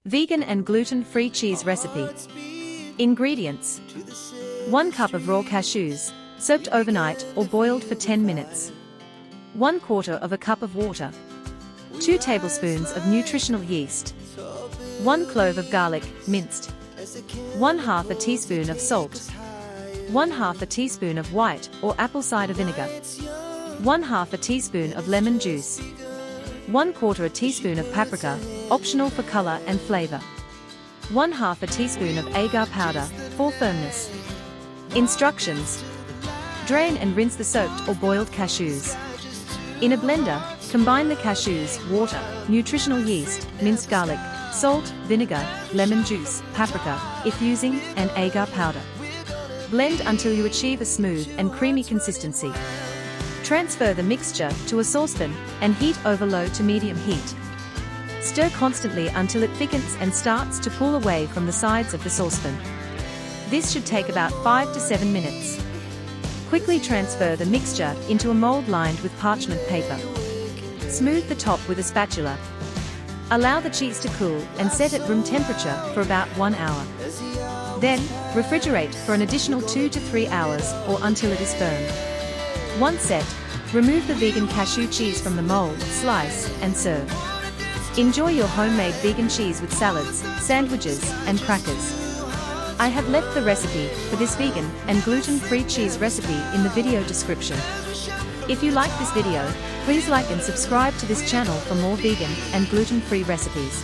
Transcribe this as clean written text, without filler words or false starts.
Vegan and gluten-free cheese recipe. Ingredients: 1 cup of raw cashews, soaked overnight or boiled for 10 minutes. 1/4 cup of water. 2 tablespoons of nutritional yeast. 1 clove of garlic, minced. 1/2 teaspoon of salt. 1/2 teaspoon of white or apple cider vinegar. 1/2 teaspoon of lemon juice. 1/4 teaspoon of paprika, optional for color and flavor. 1/2 teaspoon of agar powder, for firmness. Instructions: drain and rinse the soaked or boiled cashews. In a blender, combine the cashews, water, nutritional yeast, minced garlic, salt, vinegar, lemon juice, paprika, if using, and agar powder. Blend until you achieve a smooth and creamy consistency. Transfer the mixture to a saucepan and heat over low to medium heat. Stir constantly until it thickens and starts to pull away from the sides of the saucepan. This should take about 5 to 7 minutes. Quickly transfer the mixture into a mold lined with parchment paper. Smooth the top with a spatula. Allow the cheese to cool and set at room temperature for about 1 hour. Then, refrigerate for an additional 2 to 3 hours or until it is firm. Once set, remove the vegan cashew cheese from the mold, slice, and serve. Enjoy your homemade vegan cheese with salads, sandwiches, and crackers. I have left the recipe for this vegan and gluten-free cheese recipe in the video description. If you like this video, please like and subscribe to this channel for more vegan and gluten-free recipes.